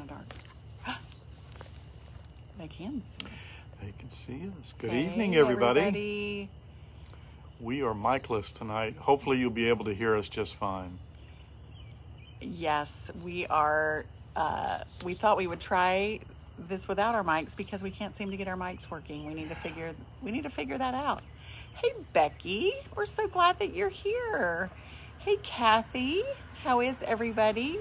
kind of dark. They can see us. They can see us. Good evening, everybody. Everybody. We are micless tonight. Hopefully you'll be able to hear us just fine. Yes, we are. We thought we would try this without our mics because we can't seem to get our mics working. We need to figure that out. Hey, Becky, we're so glad that you're here. Hey, Kathy, how is everybody?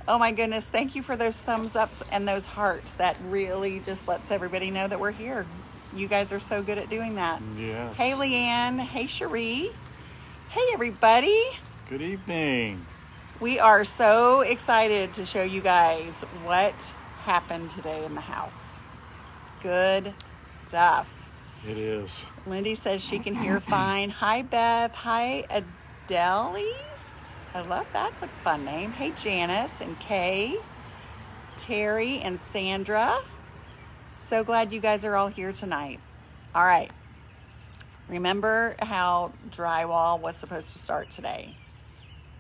Oh my goodness, thank you for those thumbs ups and those hearts. That really just lets everybody know that we're here. You guys are so good at doing that. Yes. Hey, Leanne. Hey, Cherie. Hey, everybody. Good evening. We are so excited to show you guys what happened today in the house. Good stuff. It is. Lindy says she can hear fine. Hi, Beth. Hi, Adele. I love that's a fun name. Hey, Janice and Kay, Terry and Sandra. So glad you guys are all here tonight. All right. Remember how drywall was supposed to start today?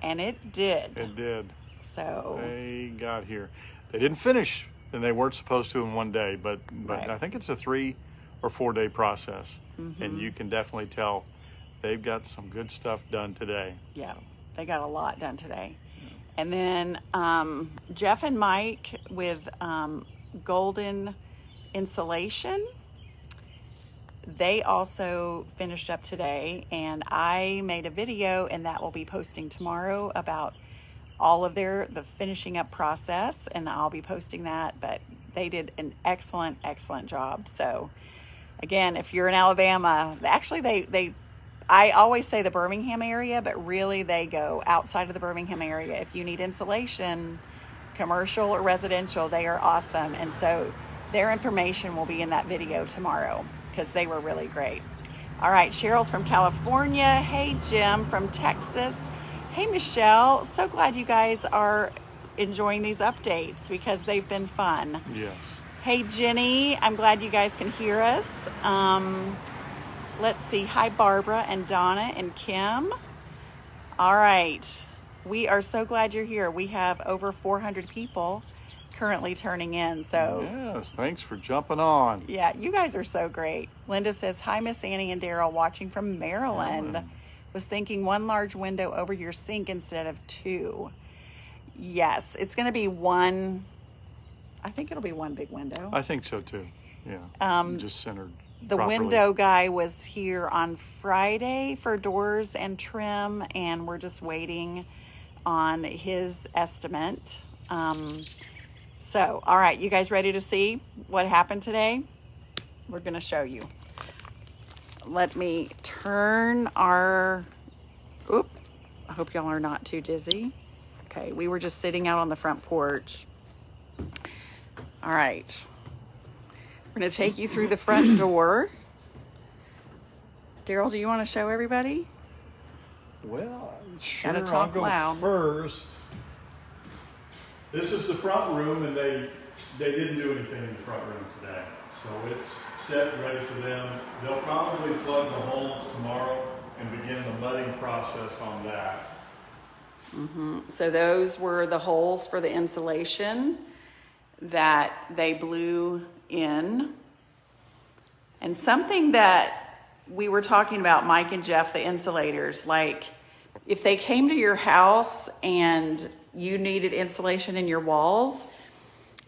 And it did. It did. So they got here. They didn't finish, and they weren't supposed to in one day, but right. I think it's a 3 or 4 day process. Mm-hmm. And you can definitely tell they've got some good stuff done today. Yeah. They got a lot done today. And then Jeff and Mike with Golden Insulation, they also finished up today. And I made a video, and that will be posting tomorrow about all of the finishing up process. And I'll be posting that. But they did an excellent, excellent job. So, again, if you're in Alabama, actually I always say the Birmingham area, but really they go outside of the Birmingham area. If you need insulation, commercial or residential, they are awesome. And so their information will be in that video tomorrow because they were really great. All right, Cheryl's from California. Hey, Jim from Texas. Hey, Michelle. So glad you guys are enjoying these updates because they've been fun. Yes. Hey, Jenny. I'm glad you guys can hear us. Let's see. Hi, Barbara and Donna and Kim. All right. We are so glad you're here. We have over 400 people currently turning in. So yes, thanks for jumping on. Yeah, you guys are so great. Linda says, hi, Miss Annie and Daryl, watching from Maryland. Was thinking one large window over your sink instead of 2. Yes, it's going to be one. I think it'll be one big window. I think so too. Yeah. Just centered. The properly. window guy was here on Friday for doors and trim, and we're just waiting on his estimate. So, all right, you guys ready to see what happened today? We're going to show you. Let me turn our... Oop, I hope y'all are not too dizzy. Okay, we were just sitting out on the front porch. All right. We're going to take you through the front door. Daryl, do you want to show everybody? Well, sure. Gotta talk I'll go loud. first. This is the front room, and they didn't do anything in the front room today. So it's set and ready for them. They'll probably plug the holes tomorrow and begin the mudding process on that. Mm-hmm. So those were the holes for the insulation that they blew in. And something that we were talking about, Mike and Jeff, the insulators, like if they came to your house and you needed insulation in your walls,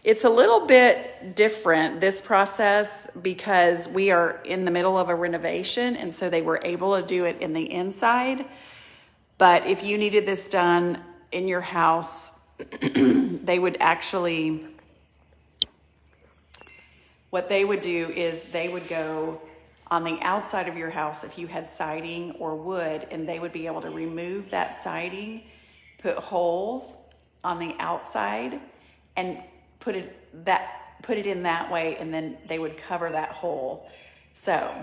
it's a little bit different, this process, because we are in the middle of a renovation, and so they were able to do it in the inside. But if you needed this done in your house, they would actually... What they would do is they would go on the outside of your house if you had siding or wood, and they would be able to remove that siding, put holes on the outside, and put it in that way, and then they would cover that hole. So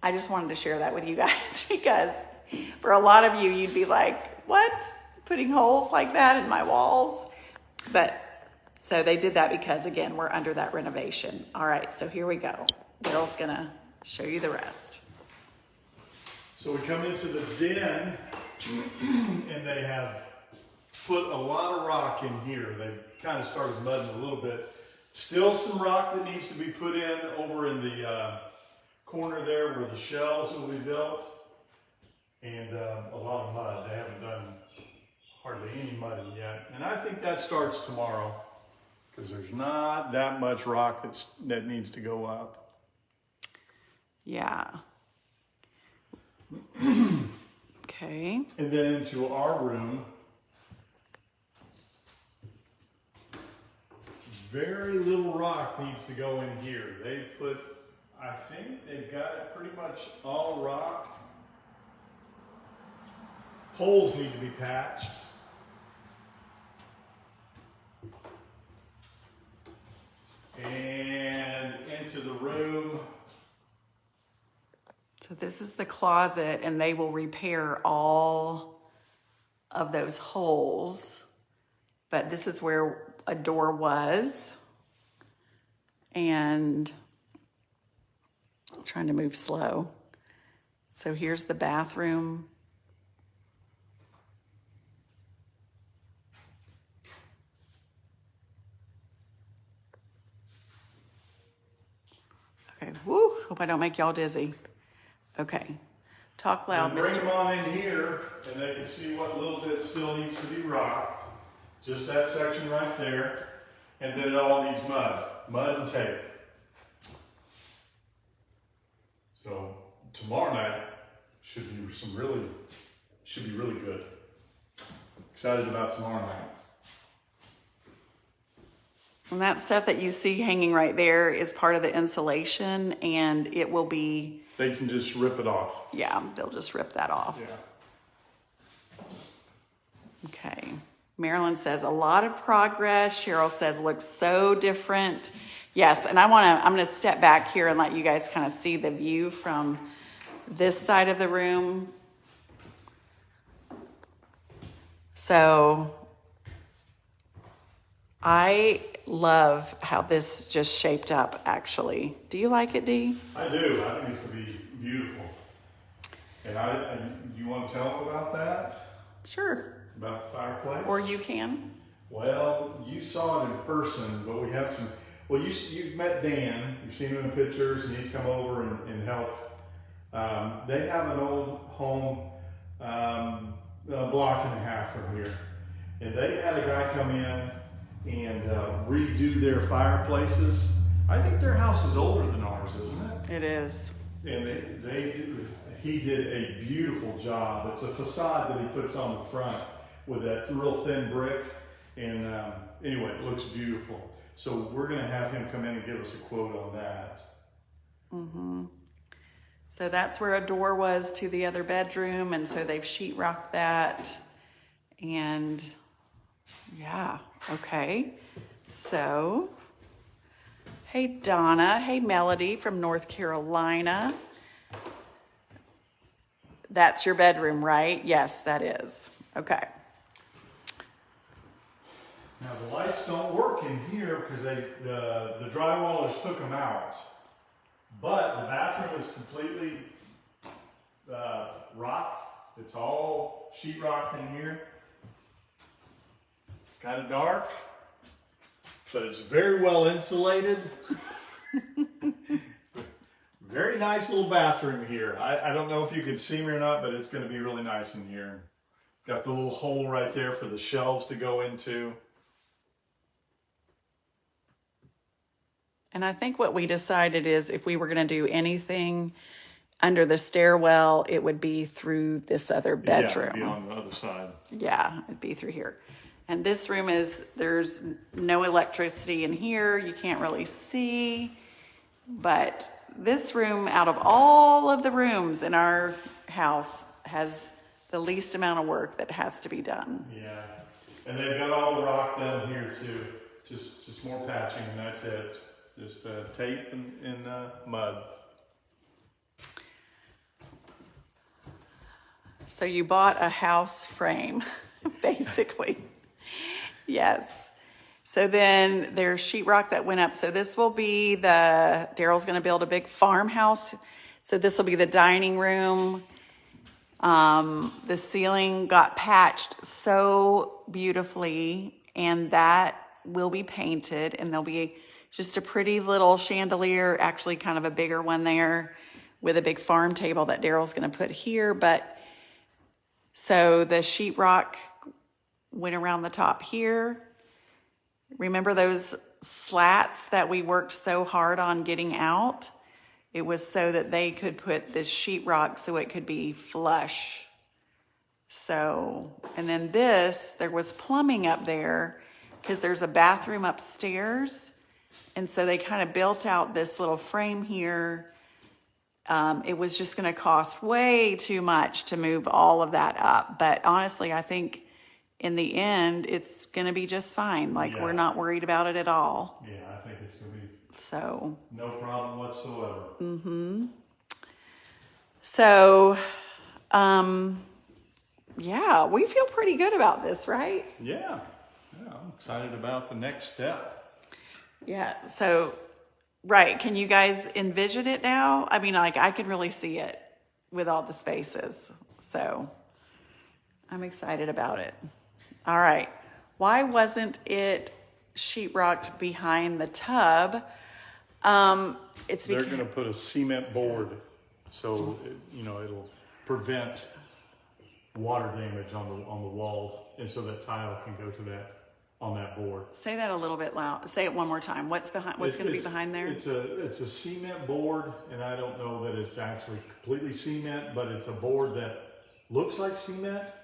I just wanted to share that with you guys because for a lot of you, you'd be like, what? Putting holes like that in my walls? But so they did that because, again, we're under that renovation. All right, so here we go. Daryl's going to show you the rest. So we come into the den, and they have put a lot of rock in here. They kind of started mudding a little bit. Still some rock that needs to be put in over in the corner there where the shelves will be built. And a lot of mud. They haven't done hardly any mudding yet. And I think that starts tomorrow because there's not that much rock that needs to go up. Yeah. Okay. And then into our room, very little rock needs to go in here. They've put, I think they've got it pretty much all rocked. Holes need to be patched. And into the room. So this is the closet, and they will repair all of those holes. But this is where a door was. And I'm trying to move slow. So here's the bathroom. Okay, woo, hope I don't make y'all dizzy. Okay, talk loud, And bring Mr. them on in here, and they can see what little bit still needs to be rocked. Just that section right there. And then it all needs mud and tape. So tomorrow night should be really good. Excited about tomorrow night. And that stuff that you see hanging right there is part of the insulation, and it will be, They can just rip it off. yeah, they'll just rip that off. Yeah. Okay. Marilyn says a lot of progress. Cheryl says looks so different. Yes, and I'm going to step back here and let you guys kind of see the view from this side of the room. So I love how this just shaped up, actually. Do you like it, Dee? I do. I think it's going to be beautiful. And you want to tell them about that? Sure. About the fireplace? Or you can. Well, you saw it in person, but we have some. Well, you've met Dan. You've seen him in the pictures, and he's come over and helped. They have an old home a block and a half from here. And they had a guy come in and redo their fireplaces. I think their house is older than ours, isn't it? It is. And he did a beautiful job. It's a facade that he puts on the front with that real thin brick. And anyway, it looks beautiful. So we're going to have him come in and give us a quote on that. Mm-hmm. So that's where a door was to the other bedroom. And so they've sheetrocked that. And yeah, okay. So, hey, Donna. Hey, Melody from North Carolina. That's your bedroom, right? Yes, that is. Okay. Now the lights don't work in here because the drywallers took them out. But the bathroom is completely rocked. It's all sheetrocked in here. It's kind of dark, but it's very well insulated. Very nice little bathroom here. I don't know if you can see me or not, but it's going to be really nice in here. Got the little hole right there for the shelves to go into. And I think what we decided is if we were going to do anything under the stairwell, it would be through this other bedroom. Yeah, it'd be on the other side. Yeah, it'd be through here. And this room there's no electricity in here. You can't really see. But this room, out of all of the rooms in our house, has the least amount of work that has to be done. Yeah. And they've got all the rock down here too. Just more patching and that's it. Just tape and mud. So you bought a house frame, basically. Yes. So then there's sheetrock that went up. So this will be Daryl's going to build a big farmhouse. So this will be the dining room. The ceiling got patched so beautifully, and that will be painted, and there'll be just a pretty little chandelier, actually kind of a bigger one there, with a big farm table that Daryl's going to put here. But so the sheetrock went around the top here. Remember those slats that we worked so hard on getting out? It was so that they could put this sheetrock so it could be flush. So, and then this, there was plumbing up there because there's a bathroom upstairs. And so they kind of built out this little frame here. It was just going to cost way too much to move all of that up. But honestly, I think in the end, it's going to be just fine. Like, we're not worried about it at all. Yeah, I think it's going to be so no problem whatsoever. Mm-hmm. So, yeah, we feel pretty good about this, right? Yeah, I'm excited about the next step. Yeah, so, right, can you guys envision it now? I mean, like, I can really see it with all the spaces. So, I'm excited about it. All right, why wasn't it sheetrocked behind the tub? They're going to put a cement board, so it'll prevent water damage on the walls, and so that tile can go to that on that board. Say that a little bit loud. Say it one more time. What's going to be behind there? It's a cement board, and I don't know that it's actually completely cement, but it's a board that looks like cement,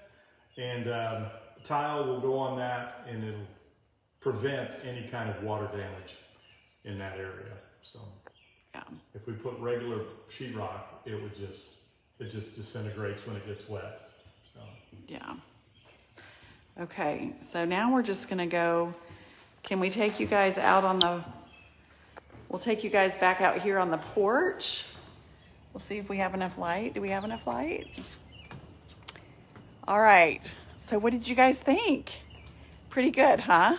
and tile will go on that, and it'll prevent any kind of water damage in that area. So, yeah, if we put regular sheetrock, it just disintegrates when it gets wet. So, yeah. Okay, so now we're just gonna go. Can we take you guys out on the? We'll take you guys back out here on the porch. We'll see if we have enough light. Do we have enough light? All right. So what did you guys think? Pretty good, huh?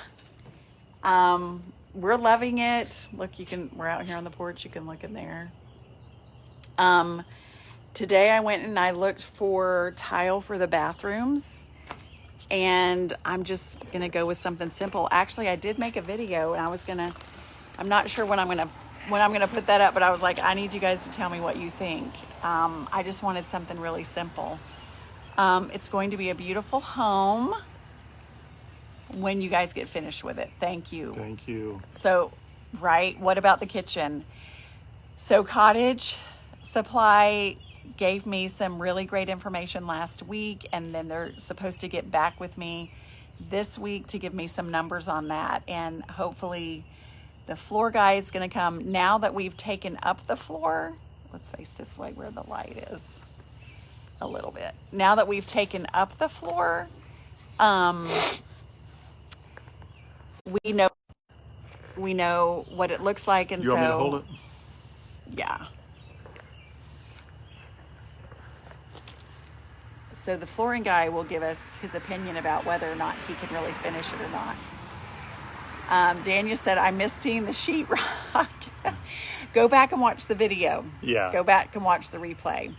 We're loving it. Look, we're out here on the porch. You can look in there. Today I went and I looked for tile for the bathrooms, and I'm just going to go with something simple. Actually, I did make a video, and I'm not sure when I'm going to put that up, but I was like, I need you guys to tell me what you think. I just wanted something really simple. It's going to be a beautiful home when you guys get finished with it. Thank you. thank you. So, right, what about the kitchen? So Cottage Supply gave me some really great information last week, and then they're supposed to get back with me this week to give me some numbers on that. And hopefully the floor guy is going to come. Now that we've taken up the floor, let's face this way where the light is a little bit. Now that we've taken up the floor, we know what it looks like, and You want me to hold it? Yeah. So the flooring guy will give us his opinion about whether or not he can really finish it or not. Daniel said, I miss seeing the sheetrock. Go back and watch the video. Yeah. Go back and watch the replay.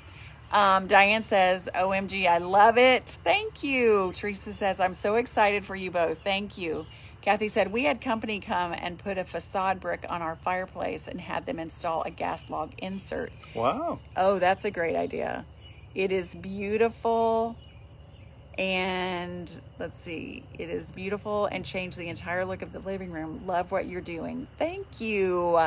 Diane says, OMG, I love it. Thank you. Teresa says, I'm so excited for you both. Thank you. Kathy said, we had company come and put a facade brick on our fireplace and had them install a gas log insert. Wow. Oh, that's a great idea. It is beautiful. And let's see, it is beautiful and changed the entire look of the living room. Love what you're doing. Thank you.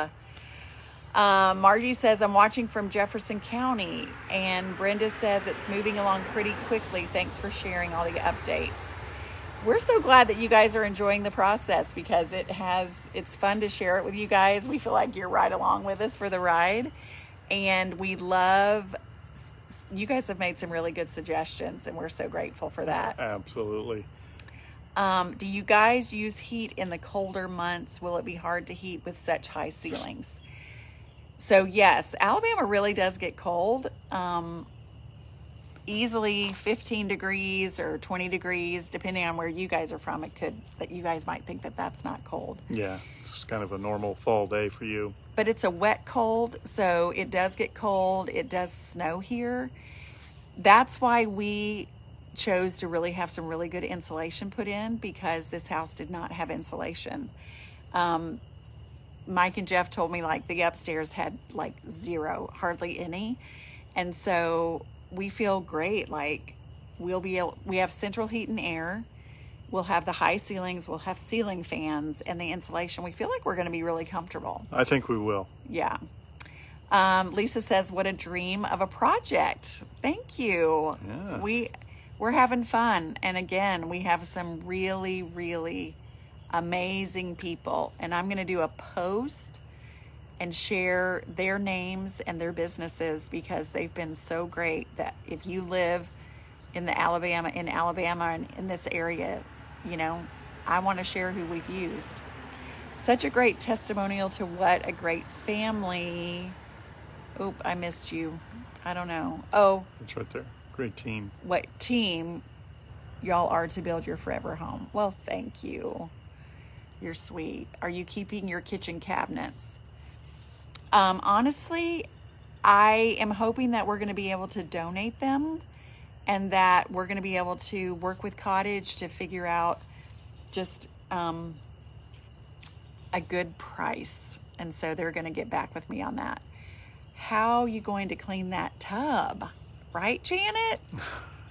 Margie says, I'm watching from Jefferson County. And Brenda says, it's moving along pretty quickly. Thanks for sharing all the updates. We're so glad that you guys are enjoying the process, because it's fun to share it with you guys. We feel like you're right along with us for the ride. And you guys have made some really good suggestions, and we're so grateful for that. Absolutely. Do you guys use heat in the colder months? Will it be hard to heat with such high ceilings? So yes, Alabama really does get cold. Easily 15 degrees or 20 degrees, depending on where you guys are from. That you guys might think that that's not cold. Yeah, it's kind of a normal fall day for you. But it's a wet cold, so it does get cold. It does snow here. that's why we chose to really have some really good insulation put in, because this house did not have insulation. Mike and Jeff told me like the upstairs had like zero, hardly any. And so we feel great. Like we have central heat and air. We'll have the high ceilings. We'll have ceiling fans and the insulation. We feel like we're going to be really comfortable. I think we will. Yeah. Lisa says, what a dream of a project. Thank you. Yeah. We're having fun. And again, we have some really, really amazing people. And I'm going to do a post and share their names and their businesses, because they've been so great that if you live in Alabama and in this area, you know, I want to share who we've used. Such a great testimonial to what a great family. Oop, I missed you. I don't know. Oh, It's right there. Great team. what team y'all are to build your forever home. Well, thank you. You're sweet. Are you keeping your kitchen cabinets? Honestly, I am hoping that we're going to be able to donate them, and that we're going to be able to work with Cottage to figure out just a good price. And so they're going to get back with me on that. How are you going to clean that tub? Right, Janet?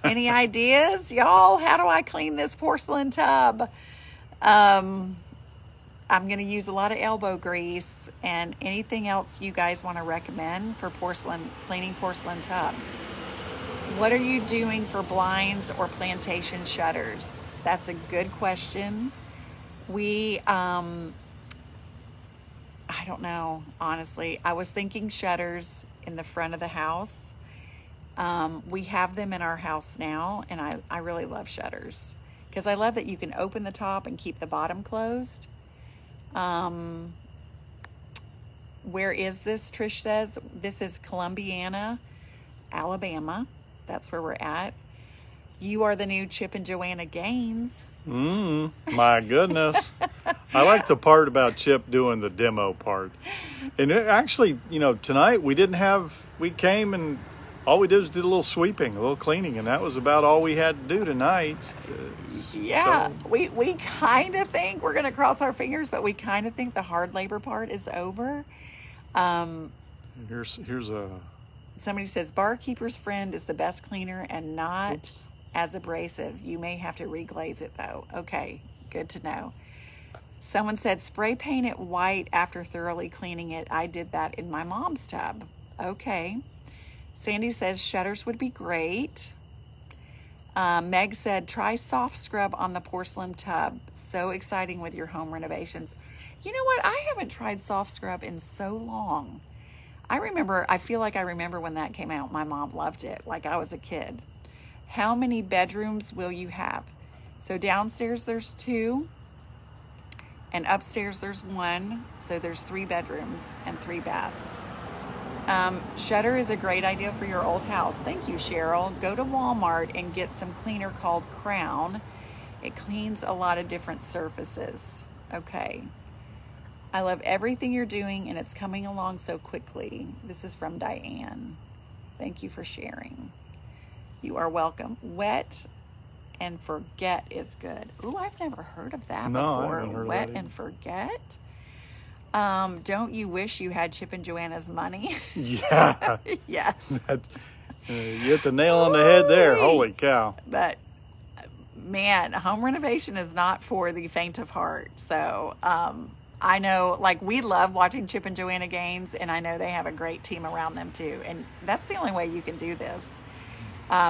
Any ideas, y'all? How do I clean this porcelain tub? I'm going to use a lot of elbow grease, and anything else you guys want to recommend for cleaning porcelain tubs. What are you doing for blinds or plantation shutters? That's a good question. I don't know, honestly. I was thinking shutters in the front of the house. We have them in our house now, and I really love shutters, because I love that you can open the top and keep the bottom closed. Where is this? Trish says this is Columbiana, Alabama. That's where we're at. You are the new Chip and Joanna Gaines. My goodness. I like the part about Chip doing the demo part. And actually, you know, tonight we came and all we did was did a little sweeping, a little cleaning, and that was about all we had to do tonight. Yeah, So, we kind of think, we're going to cross our fingers, but we kind of think the hard labor part is over. here's a... Somebody says, barkeeper's friend is the best cleaner and not Oops. as abrasive. You may have to reglaze it though. Okay, good to know. Someone said, spray paint it white after thoroughly cleaning it. I did that in my mom's tub. Okay. Sandy says, shutters would be great. Meg said, try soft scrub on the porcelain tub. So exciting with your home renovations. You know what? I haven't tried soft scrub in so long. I feel like I remember when that came out. My mom loved it, like I was a kid. How many bedrooms will you have? So downstairs there's 2, and upstairs there's 1. So there's 3 bedrooms and 3 baths. Shutter is a great idea for your old house. Thank you, Cheryl. Go to Walmart and get some cleaner called Crown. It cleans a lot of different surfaces. Okay. I love everything you're doing, and it's coming along so quickly. This is from Diane. Thank you for sharing. You are welcome. Wet and forget is good. Ooh, I've never heard of that No, I before. haven't heard of Wet that and forget. Don't you wish you had Chip and Joanna's money? Yeah. Yes. You hit the nail on the head there. Holy cow. But man, home renovation is not for the faint of heart. So I know, like, we love watching Chip and Joanna Gaines, and I know they have a great team around them too. And that's the only way you can do this.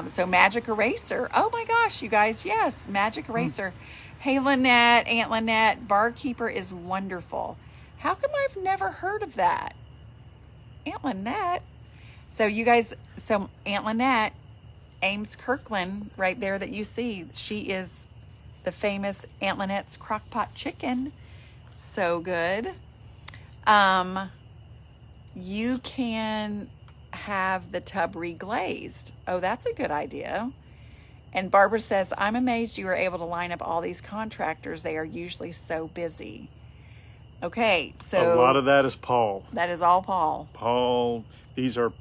So Magic Eraser. Oh my gosh, you guys. Yes, Magic Eraser. Hey, Lynette, Aunt Lynette, barkeeper is wonderful. How come I've never heard of that? Aunt Lynette. So you guys, Aunt Lynette, Ames Kirkland, right there that you see, she is the famous Aunt Lynette's Crockpot Chicken. So good. You can have the tub reglazed. Oh, that's a good idea. And Barbara says, I'm amazed you were able to line up all these contractors. They are usually so busy. Okay, so a lot of that is Paul. That is all Paul. Paul, these are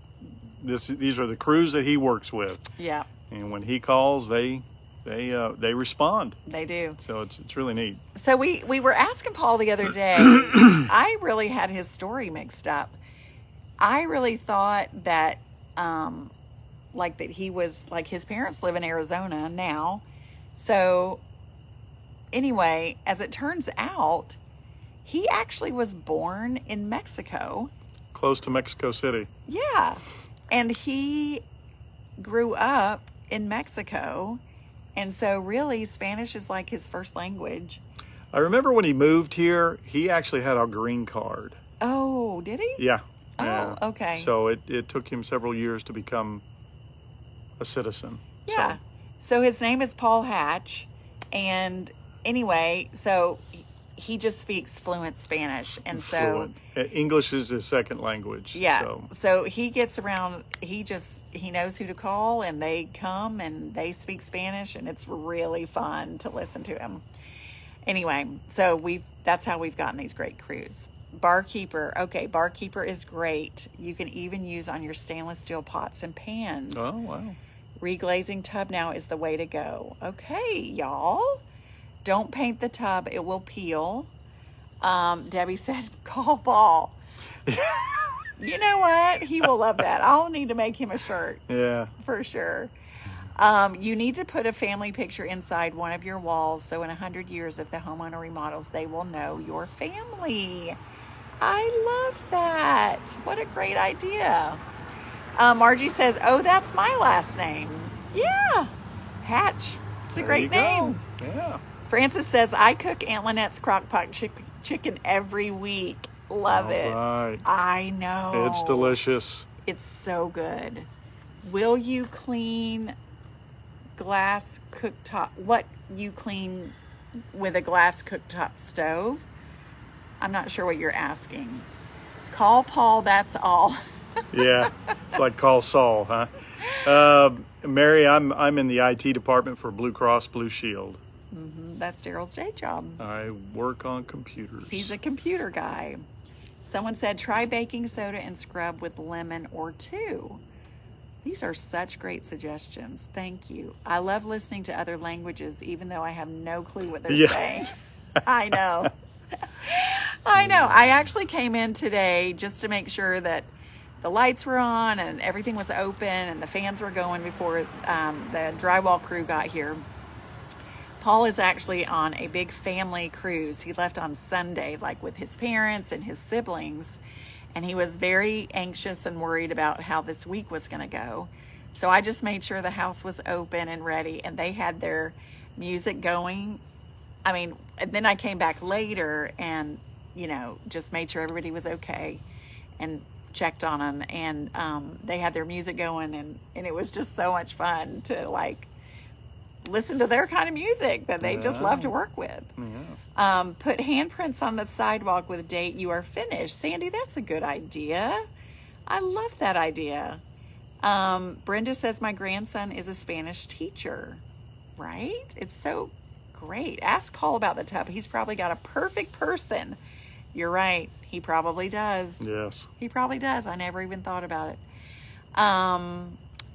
these are the crews that he works with. Yeah. And when he calls, they respond. They do. So it's really neat. So we were asking Paul the other day. I really had his story mixed up. I really thought that, like that he was like his parents live in Arizona now. So anyway, as it turns out, he actually was born in Mexico. Close to Mexico City. Yeah. And he grew up in Mexico. And so really Spanish is like his first language. I remember when he moved here, he actually had a green card. Oh, did he? Yeah. Oh, yeah. okay. So it took him several years to become a citizen. Yeah. So his name is Paul Hatch. And anyway, so he just speaks fluent Spanish. And so English is his second language. Yeah. So he gets around, he knows who to call, and they come and they speak Spanish, and it's really fun to listen to him. Anyway, so that's how we've gotten these great crews. Barkeeper. Okay, barkeeper is great. You can even use on your stainless steel pots and pans. Oh, wow. Reglazing tub now is the way to go. Okay, y'all. Don't paint the tub. It will peel. Debbie said, call Paul. You know what? He will love that. I'll need to make him a shirt. Yeah. For sure. You need to put a family picture inside one of your walls so in 100 years, if the homeowner remodels, they will know your family. I love that. What a great idea. Margie says, oh, that's my last name. Yeah. Hatch. It's a great name. Yeah. Francis says, I cook Aunt Lynette's crock-pot chicken every week. Love it. Right. I know. It's delicious. It's so good. Will you clean glass cooktop? What you clean with a glass cooktop stove? I'm not sure what you're asking. Call Paul, that's all. Yeah. It's like call Saul, huh? Mary, I'm in the IT department for Blue Cross Blue Shield. Mm-hmm. That's Daryl's day job. I work on computers. He's a computer guy. Someone said, try baking soda and scrub with lemon or 2. These are such great suggestions. Thank you. I love listening to other languages, even though I have no clue what they're saying. I know. I know. I actually came in today just to make sure that the lights were on and everything was open and the fans were going before the drywall crew got here. Paul is actually on a big family cruise. He left on Sunday, like with his parents and his siblings, and he was very anxious and worried about how this week was going to go. So I just made sure the house was open and ready, and they had their music going. I mean, and then I came back later and, just made sure everybody was okay and checked on them, and they had their music going, and it was just so much fun to listen to their kind of music that they just love to work with. Yeah. Put handprints on the sidewalk with date you are finished. Sandy, that's a good idea. I love that idea. Brenda says my grandson is a Spanish teacher. Right? It's so great. Ask Paul about the tub. He's probably got a perfect person. You're right. He probably does. Yes. He probably does. I never even thought about it.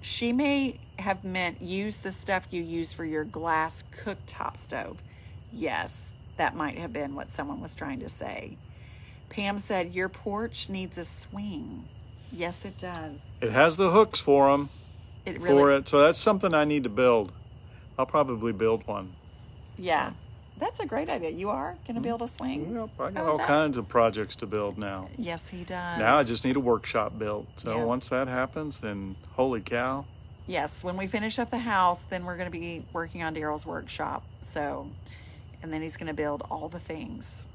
She may have meant use the stuff you use for your glass cooktop stove. Yes, that might have been what someone was trying to say. Pam said, your porch needs a swing. Yes, it does. It has the hooks for them. For it. So that's something I need to build. I'll probably build one. Yeah. That's a great idea. You are going to build a swing? Yep, I got all kinds of projects to build now. Yes, he does. Now I just need a workshop built. So once that happens, then holy cow. Yes, when we finish up the house, then we're going to be working on Daryl's workshop. So, and then he's going to build all the things.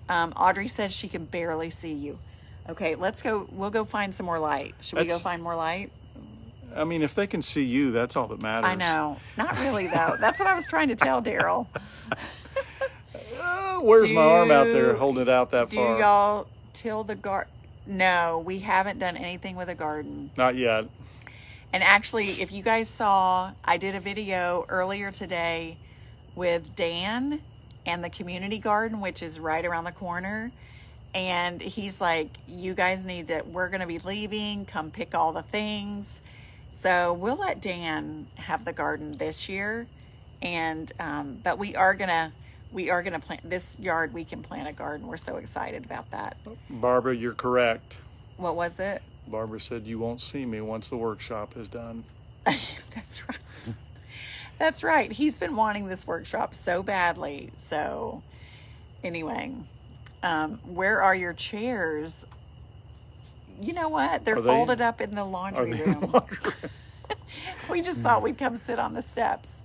Audrey says she can barely see you. Okay, let's go. We'll go find some more light. Should we go find more light? I mean, if they can see you, that's all that matters. I know. Not really, though. That's what I was trying to tell Daryl. Where's my arm out there holding it out that far? Do y'all till the garden? No, we haven't done anything with a garden. Not yet. And actually, if you guys saw, I did a video earlier today with Dan and the community garden, which is right around the corner. And he's like, you guys need to, we're going to be leaving, come pick all the things. So we'll let Dan have the garden this year. And, but we are going to plant this yard. We can plant a garden. We're so excited about that. Barbara, you're correct. What was it? Barbara said you won't see me once the workshop is done. That's right. That's right. He's been wanting this workshop so badly. So anyway, where are your chairs? You know what? They're folded up in the laundry room. We just thought we'd come sit on the steps.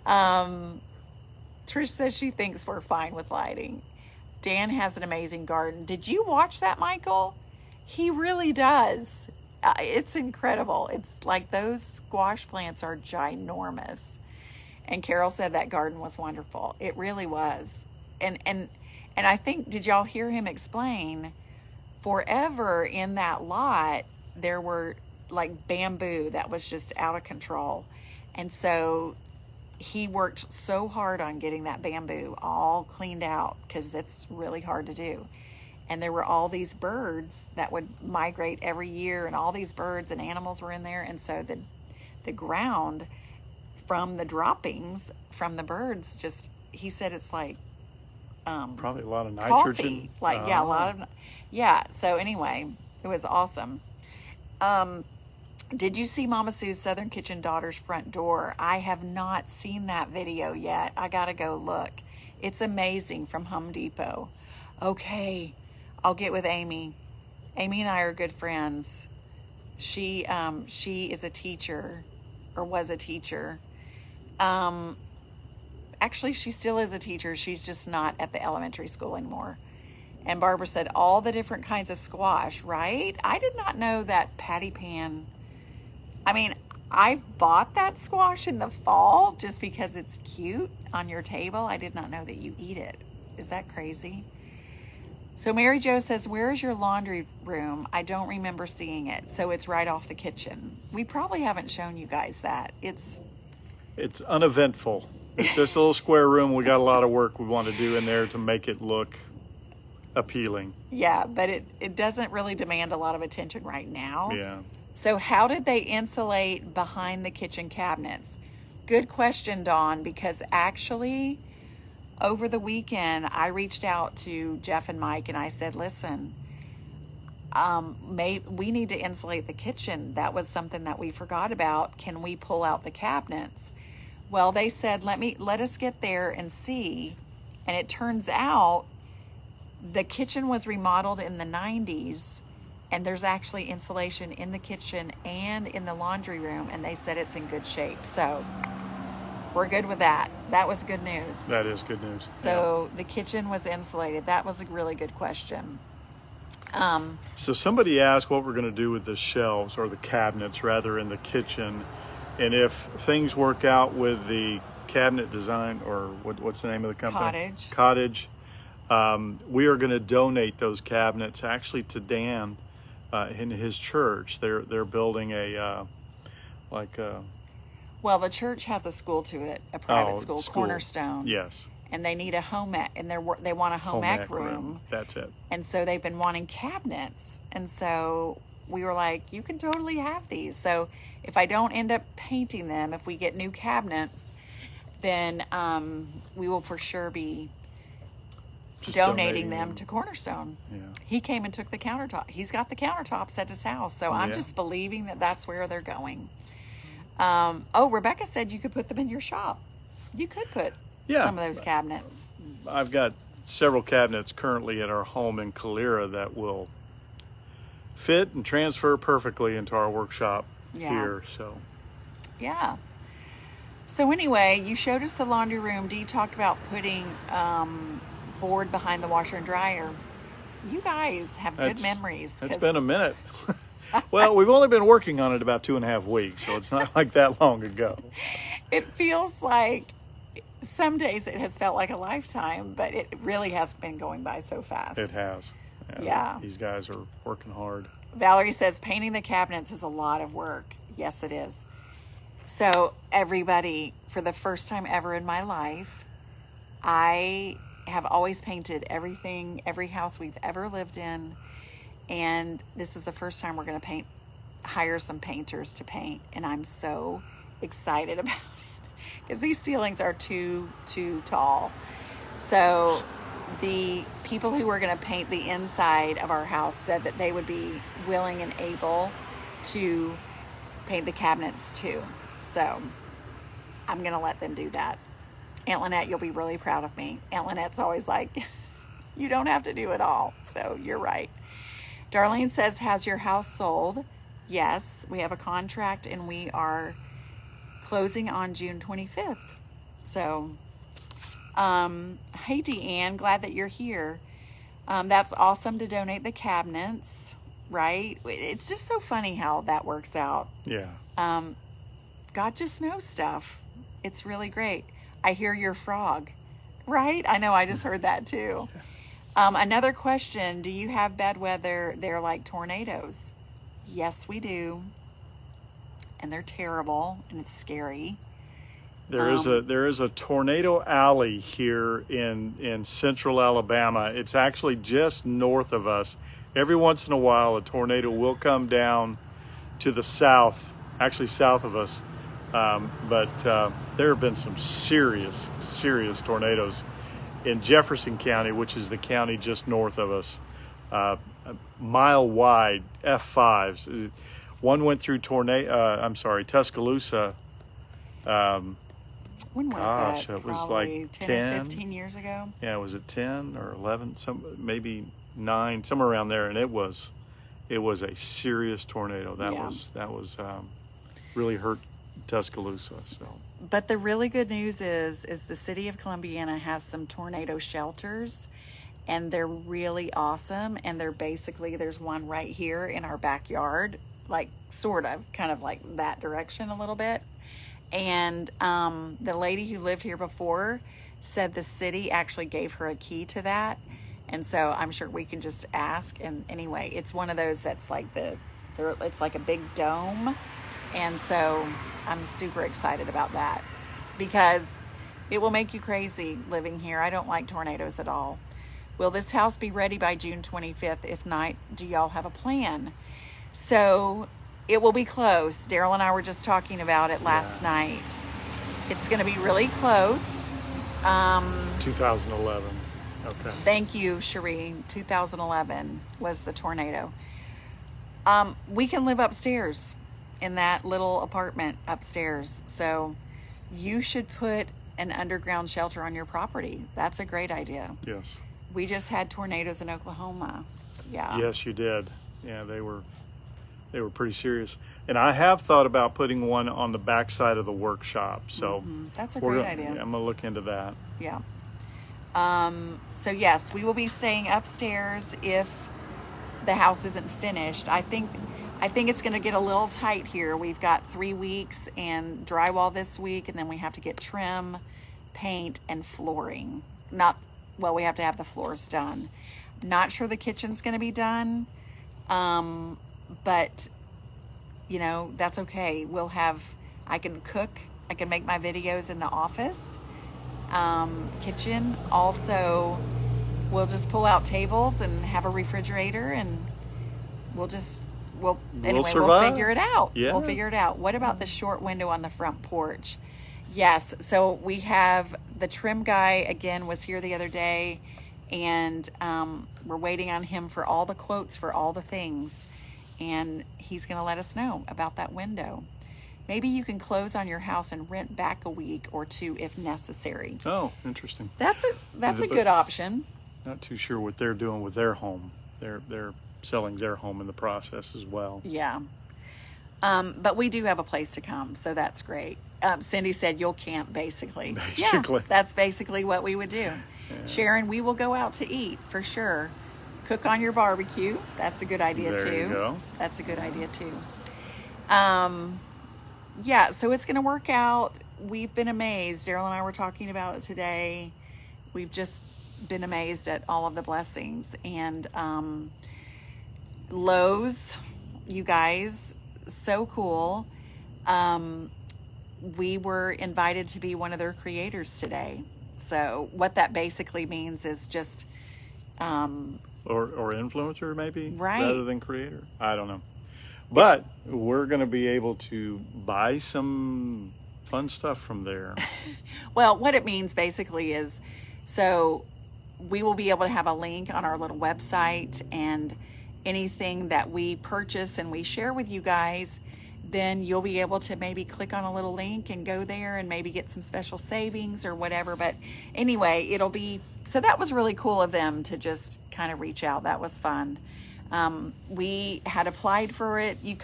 Trish says she thinks we're fine with lighting. Dan has an amazing garden. Did you watch that, Michael? He really does. It's incredible. It's like those squash plants are ginormous. And Carol said that garden was wonderful. It really was. And I think, did y'all hear him explain, forever in that lot, there were like bamboo that was just out of control. And so he worked so hard on getting that bamboo all cleaned out because that's really hard to do. And there were all these birds that would migrate every year, and all these birds and animals were in there. And so the ground from the droppings from the birds, just, he said it's like probably a lot of nitrogen. Coffee. Like, yeah, a lot of, yeah. So anyway, it was awesome. Did you see Mama Sue's Southern Kitchen daughter's front door? I have not seen that video yet. I gotta go look. It's amazing, from Home Depot. Okay, I'll get with Amy. Amy and I are good friends. She is a teacher, or was a teacher. Actually, she still is a teacher. She's just not at the elementary school anymore. And Barbara said all the different kinds of squash, right? I did not know that patty pan. I mean, I've bought that squash in the fall just because it's cute on your table. I did not know that you eat it. Is that crazy? So Mary Jo says, where is your laundry room? I don't remember seeing it. So it's right off the kitchen. We probably haven't shown you guys that. It's uneventful. It's just a little square room. We got a lot of work we want to do in there to make it look appealing. Yeah, but it doesn't really demand a lot of attention right now. Yeah. So how did they insulate behind the kitchen cabinets? Good question, Dawn, because actually over the weekend, I reached out to Jeff and Mike and I said, listen, we need to insulate the kitchen. That was something that we forgot about. Can we pull out the cabinets? Well, they said, let us get there and see. And it turns out the kitchen was remodeled in the 90s, and there's actually insulation in the kitchen and in the laundry room, and they said it's in good shape. So we're good with that. That was good news. That is good news. So the kitchen was insulated. That was a really good question. So somebody asked what we're going to do with the shelves, or the cabinets rather, in the kitchen. And if things work out with the cabinet design, or what's the name of the company? Cottage. We are going to donate those cabinets actually to Dan in his church. They're building well, the church has a school to it, a private school, Cornerstone. Yes. And they need a home ec, and they want a home ec room. That's it. And so they've been wanting cabinets. And so we were like, you can totally have these. So if I don't end up painting them, if we get new cabinets, then we will for sure be donating them to Cornerstone. Yeah. He came and took the countertop. He's got the countertops at his house. So I'm just believing that that's where they're going. Rebecca said you could put them in your shop. You could put some of those cabinets. I've got several cabinets currently at our home in Calera that will fit and transfer perfectly into our workshop here. So yeah. So anyway, you showed us the laundry room. Dee talked about putting board behind the washer and dryer. You guys have good memories. It's been a minute. Well, we've only been working on it about 2.5 weeks, so it's not like that long ago. It feels like some days it has felt like a lifetime, but it really has been going by so fast. It has. Yeah. These guys are working hard. Valerie says painting the cabinets is a lot of work. Yes, it is. So everybody, for the first time ever in my life, I have always painted everything, every house we've ever lived in. And this is the first time we're going to hire some painters to paint. And I'm so excited about it because these ceilings are too tall. So the people who were going to paint the inside of our house said that they would be willing and able to paint the cabinets too. So I'm going to let them do that. Aunt Lynette, you'll be really proud of me. Aunt Lynette's always like, you don't have to do it all. So you're right. Darlene says, has your house sold? Yes, we have a contract and we are closing on June 25th. So, hey Deanne, glad that you're here. That's awesome to donate the cabinets, right? It's just so funny how that works out. Yeah. God just knows stuff. It's really great. I hear your frog, right? I know, I just heard that too. Another question, do you have bad weather there like tornadoes? Yes, we do. And they're terrible and it's scary. There is a tornado alley here in central Alabama. It's actually just north of us. Every once in a while, a tornado will come down to the south, actually south of us. But there have been some serious tornadoes in Jefferson County, which is the county just north of us. A mile wide F5s. One went through Tuscaloosa. When was Gosh, that? it was Probably like 10 or 15 years ago. Yeah, was it 10 or 11? Maybe 9, somewhere around there. And it was a serious tornado. That was really hurt Tuscaloosa. So. But the really good news is the city of Columbiana has some tornado shelters, and they're really awesome. And they're basically, there's one right here in our backyard, like kind of like that direction a little bit. And the lady who lived here before said the city actually gave her a key to that. And so I'm sure we can just ask. And anyway, it's one of those that's like it's like a big dome. And so I'm super excited about that because it will make you crazy living here. I don't like tornadoes at all. Will this house be ready by June 25th? If not, do y'all have a plan? So it will be close. Daryl and I were just talking about it last night. It's going to be really close. 2011. Okay. Thank you, Cherie. 2011 was the tornado. We can live upstairs in that little apartment upstairs. So you should put an underground shelter on your property. That's a great idea. Yes. We just had tornadoes in Oklahoma. Yeah. Yes, you did. Yeah, they were pretty serious. And I have thought about putting one on the backside of the workshop. So that's a great idea. I'm gonna look into that. Yeah. So yes, we will be staying upstairs if the house isn't finished. I think it's going to get a little tight here. We've got 3 weeks and drywall this week, and then we have to get trim, paint, and flooring. We have to have the floors done. Not sure the kitchen's going to be done, but that's okay. I can cook. I can make my videos in the office. Kitchen. Also, we'll just pull out tables and have a refrigerator, and we'll figure it out. Yeah. We'll figure it out. What about the short window on the front porch? Yes. So we have the trim guy again was here the other day, and we're waiting on him for all the quotes for all the things, and he's going to let us know about that window. Maybe you can close on your house and rent back a week or two if necessary. Oh, interesting. That's a good option. Not too sure what they're doing with their home. They're selling their home in the process as well. Yeah. But we do have a place to come, so that's great. Cindy said you'll camp basically. Basically. Yeah, that's basically what we would do. Yeah. Sharon, we will go out to eat for sure. Cook on your barbecue. That's a good idea too. There you go. That's a good idea too. Yeah, so it's going to work out. We've been amazed. Daryl and I were talking about it today. We've just been amazed at all of the blessings. And Lowe's, you guys, so cool. We were invited to be one of their creators today. So what that basically means is just or influencer maybe, right, rather than creator. I don't know. But we're going to be able to buy some fun stuff from there. Well, what it means basically is, so we will be able to have a link on our little website, and anything that we purchase and we share with you guys, then you'll be able to maybe click on a little link and go there and maybe get some special savings or whatever. But anyway, it'll be, so that was really cool of them to just kind of reach out. That was fun. We had applied for it. You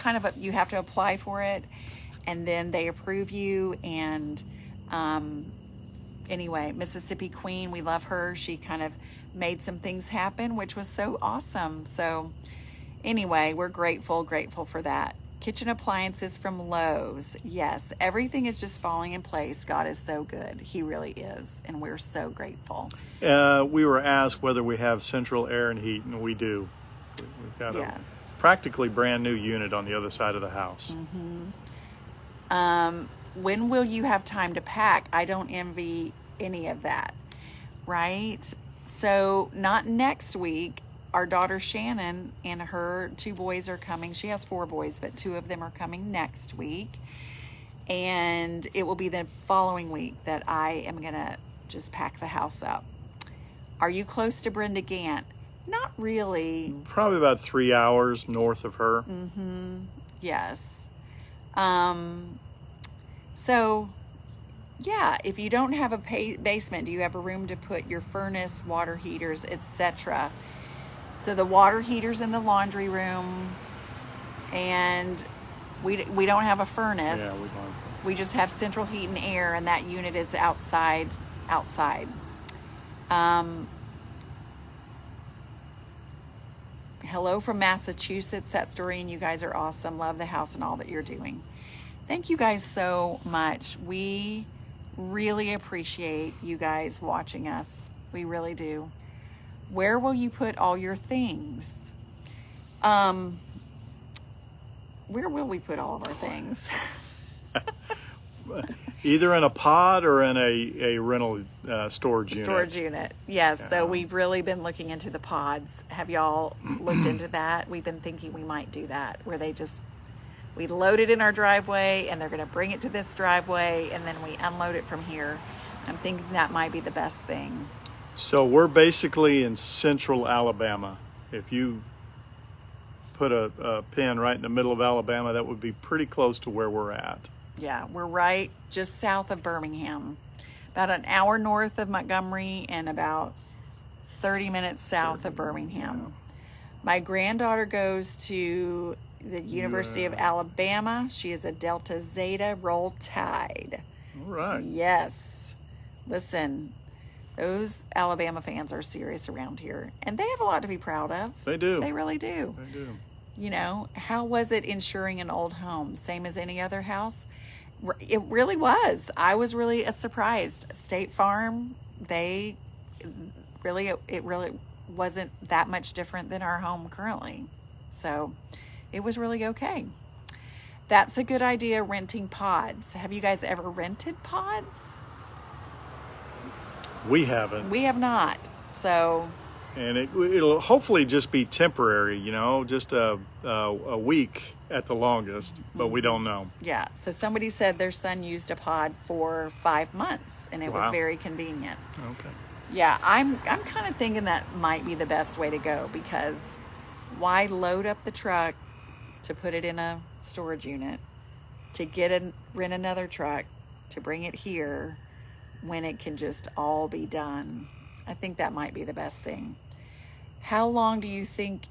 have to apply for it, and then they approve you. And anyway, Mississippi Queen, we love her. She kind of made some things happen, which was so awesome. So anyway, we're grateful for that. Kitchen appliances from Lowe's. Yes, everything is just falling in place. God is so good. He really is, and we're so grateful. We were asked whether we have central air and heat, and we do. We've got a practically brand new unit on the other side of the house. When will you have time to pack? I don't envy any of that, right? So not next week. Our daughter Shannon and her 2 boys are coming. She has 4 boys, but 2 of them are coming next week. And it will be the following week that I am going to just pack the house up. Are you close to Brenda Gant? Not really. Probably about 3 hours north of her. Yes. So, yeah, if you don't have a basement, do you have a room to put your furnace, water heaters, etc.? So the water heater's in the laundry room, and we don't have a furnace. Yeah, we don't. We just have central heat and air, and that unit is outside. Hello from Massachusetts. That's Doreen. You guys are awesome. Love the house and all that you're doing. Thank you guys so much. We really appreciate you guys watching us. We really do. Where will you put all your things? Where will we put all of our things? Either in a pod or in a rental storage unit. Storage unit, yes. Yeah. So we've really been looking into the pods. Have y'all looked into that? We've been thinking we might do that, where we load it in our driveway, and they're going to bring it to this driveway, and then we unload it from here. I'm thinking that might be the best thing. So we're basically in central Alabama. If you put a pin right in the middle of Alabama, that would be pretty close to where we're at. Yeah, we're right just south of Birmingham, about an hour north of Montgomery and about 30 minutes south of Birmingham. My granddaughter goes to the University of Alabama. She is a Delta Zeta Roll Tide. All right. Yes. Listen, those Alabama fans are serious around here, and they have a lot to be proud of. They do. They really do. They do. You know, how was it insuring an old home? Same as any other house? It really was. I was really surprised. State Farm, it really wasn't that much different than our home currently. So it was really okay. That's a good idea, renting pods. Have you guys ever rented pods? We haven't. We have not. So, and it'll hopefully just be temporary, just a week at the longest, but we don't know. Yeah. So somebody said their son used a pod for 5 months, and it was very convenient. Okay. Yeah, I'm kind of thinking that might be the best way to go, because why load up the truck to put it in a storage unit, to rent another truck to bring it here, when it can just all be done? I think that might be the best thing. How long do you think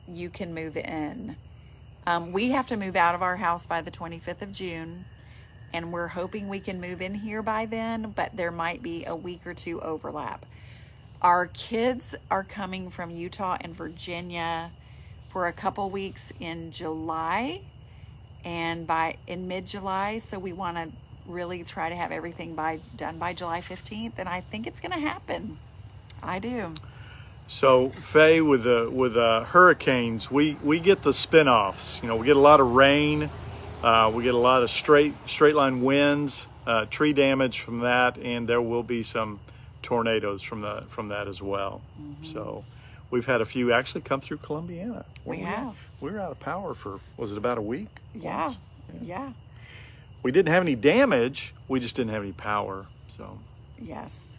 you can move in? We have to move out of our house by the 25th of June, and we're hoping we can move in here by then, but there might be a week or 2 overlap. Our kids are coming from Utah and Virginia for a couple weeks in July, and in mid-July, so we want to really try to have everything done by July 15th, and I think it's going to happen. I do. So Faye, with the hurricanes, we get the spin-offs. We get a lot of rain, we get a lot of straight line winds, tree damage from that, and there will be some tornadoes from that as well. So we've had a few actually come through Columbiana. We have. We were out of power for, was it about a week? Yeah. once? Yeah. We didn't have any damage. We just didn't have any power. So Yes.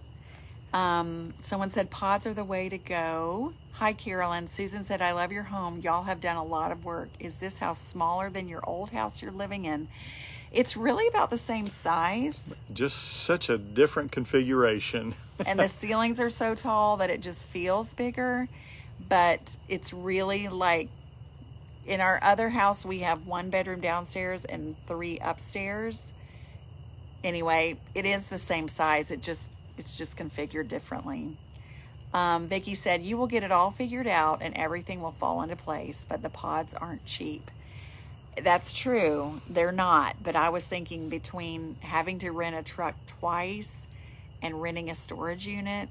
Someone said pods are the way to go. Hi, Carolyn. Susan said, I love your home. Y'all have done a lot of work. Is this house smaller than your old house you're living in? It's really about the same size. just such a different configuration. And the ceilings are so tall that it just feels bigger. But it's really like, in our other house, we have 1 bedroom downstairs and 3 upstairs. Anyway, it is the same size. It's just configured differently. Vicki said, you will get it all figured out and everything will fall into place, but the pods aren't cheap. That's true. They're not. But I was thinking between having to rent a truck twice and renting a storage unit,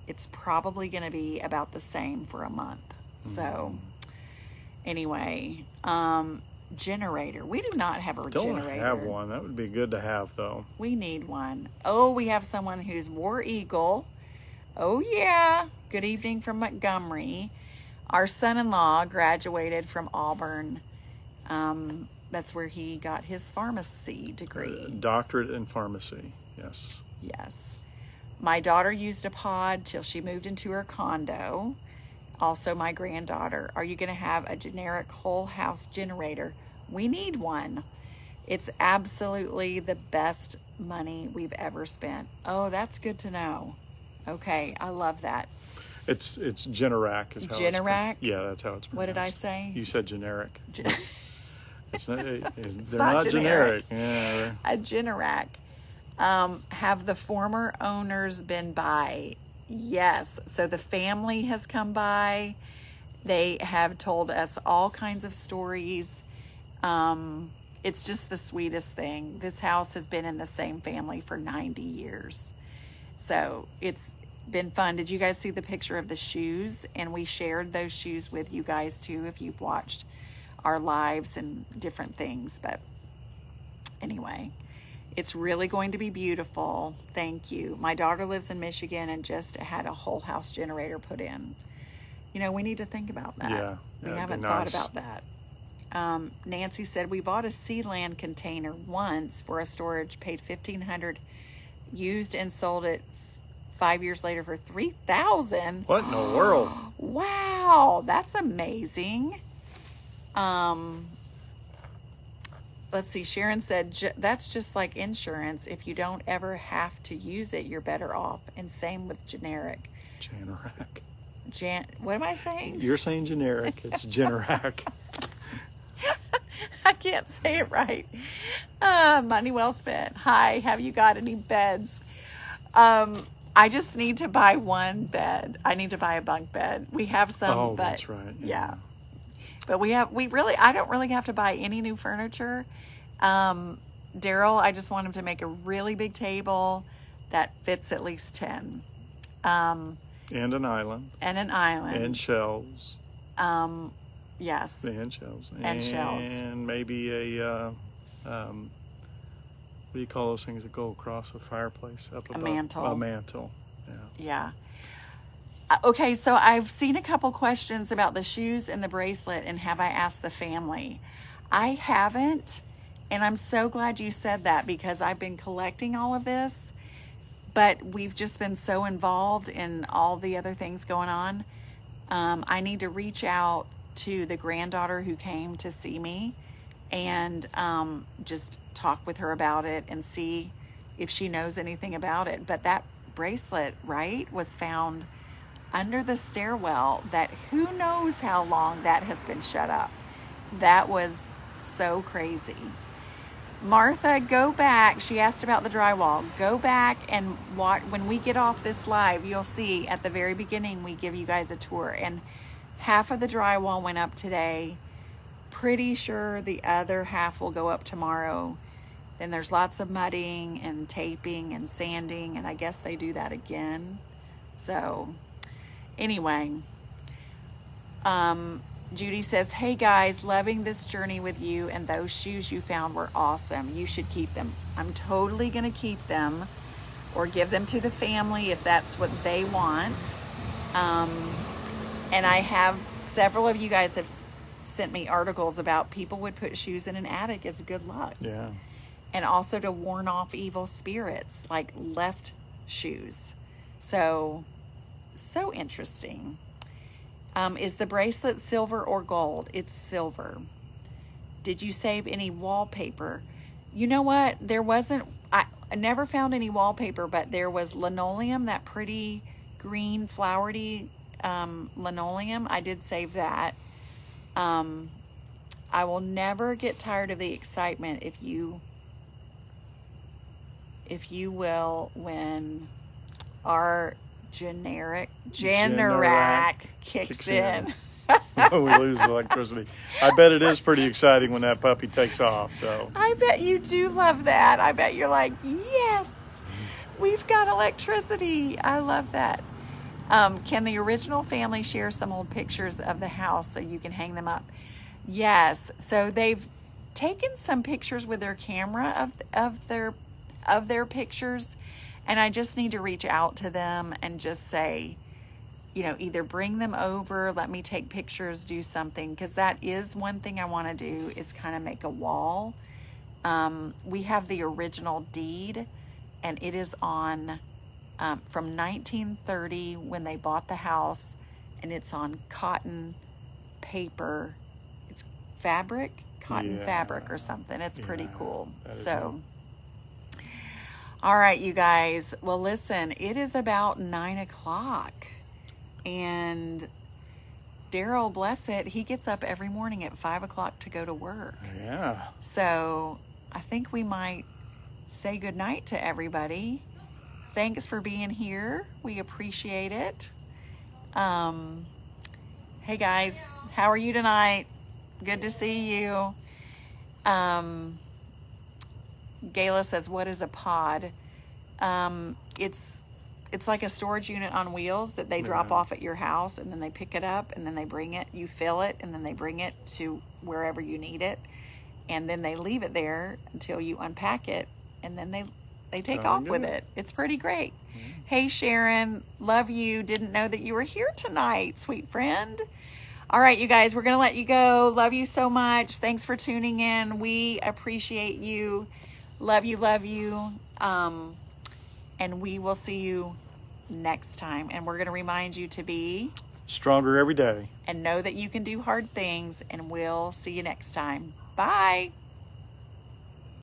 it's probably going to be about the same for a month. So anyway, generator. We do not have a Don't generator. have one. That would be good to have, though. We need one. Oh, we have someone who's War Eagle. Oh, yeah. Good evening from Montgomery. Our son-in-law graduated from Auburn. That's where he got his pharmacy degree. Doctorate in pharmacy. Yes. Yes. My daughter used a pod till she moved into her condo. Also, my granddaughter. Are you going to have a generic whole house generator? We need one. It's absolutely the best money we've ever spent. Oh, that's good to know. Okay, I love that. It's Generac is how Generac? yeah, that's how it's pronounced. What did I say? You said generic. It's not, they're not not generic. generic. Yeah. A Generac. Have the former owners been by? Yes. So the family has come by. They have told us all kinds of stories. It's just the sweetest thing. This house has been in the same family for 90 years. So it's been fun. Did you guys see the picture of the shoes? And we shared those shoes with you guys too, if you've watched our lives and different things. But anyway, it's really going to be beautiful. Thank you. My daughter lives in Michigan and just had a whole house generator put in. You know, we need to think about that. Yeah, We it'd be haven't nice. thought about that. Nancy said, we bought a Sealand container once for a storage, paid $1,500, used and sold it 5 years later for $3,000. What in the world? Wow, that's amazing. Let's see. Sharon said, that's just like insurance. If you don't ever have to use it, you're better off. And same with generic. Generac. What am I saying? You're saying generic. It's Generac. I can't say it right. Money well spent. Hi, have you got any beds? I just need to buy one bed. I need to buy a bunk bed. We have some, Oh, but that's right. yeah. But I don't really have to buy any new furniture. Daryl, I just want him to make a really big table that fits at least 10. And an island. And an island. And shelves. Yes. And shelves. And shelves. And maybe a, what do you call those things that go across a fireplace up above? mantle. A mantle. Yeah. Yeah. Okay, so I've seen a couple questions about the shoes and the bracelet, and have I asked the family? I haven't, and I'm so glad you said that, because I've been collecting all of this, but we've just been so involved in all the other things going on. I need to reach out to the granddaughter who came to see me and just talk with her about it and see if she knows anything about it. But that bracelet, right, was found under the stairwell that who knows how long that has been shut up. That was so crazy. Martha, go back. She asked about the drywall. Go back and watch. When we get off this live, you'll see at the very beginning we give you guys a tour, and half of the drywall went up today. Pretty sure the other half will go up tomorrow. Then there's lots of mudding and taping and sanding, and I guess they do that again. So anyway, Judy says, hey guys, loving this journey with you, and those shoes you found were awesome. You should keep them. I'm totally going to keep them. or give them to the family if that's what they want. And I have several of you guys have sent me articles about people would put shoes in an attic as good luck. Yeah. And also to warn off evil spirits, like left shoes. So interesting. Is the bracelet silver or gold? It's silver. Did you save any wallpaper? You know what? There wasn't, I never found any wallpaper, but there was linoleum, that pretty green flowery linoleum. I did save that. I will never get tired of the excitement, if you will, when our Generac kicks in. When we lose electricity. I bet it is pretty exciting when that puppy takes off. So I bet you do love that. I bet you're like, yes, we've got electricity. I love that. Can the original family share some old pictures of the house so you can hang them up? Yes. So they've taken some pictures with their camera of their pictures, and I just need to reach out to them and just say, you know, either bring them over, let me take pictures, do something, because that is one thing I want to do, is kind of make a wall. We have the original deed, and it is on from 1930 when they bought the house, and it's on cotton paper. It's cotton fabric or something. It's pretty cool. So all right, you guys. Well, listen, it is about 9 o'clock. And Daryl, bless it, he gets up every morning at 5 o'clock to go to work. Yeah. So I think we might say goodnight to everybody. Thanks for being here. We appreciate it. Hey guys, how are you tonight? Good to see you. Gayla says, what is a pod? It's like a storage unit on wheels that they drop off at your house, and then they pick it up, and then they bring it, you fill it, and then they bring it to wherever you need it, and then they leave it there until you unpack it, and then they take off with it. It's pretty great. Hey Sharon, love you. Didn't know that you were here tonight, sweet friend. All right, you guys, we're gonna let you go. Love you so much. Thanks for tuning in. We appreciate you. Love you, love you. And we will see you next time. And we're going to remind you to be stronger every day. And know that you can do hard things. And we'll see you next time. Bye.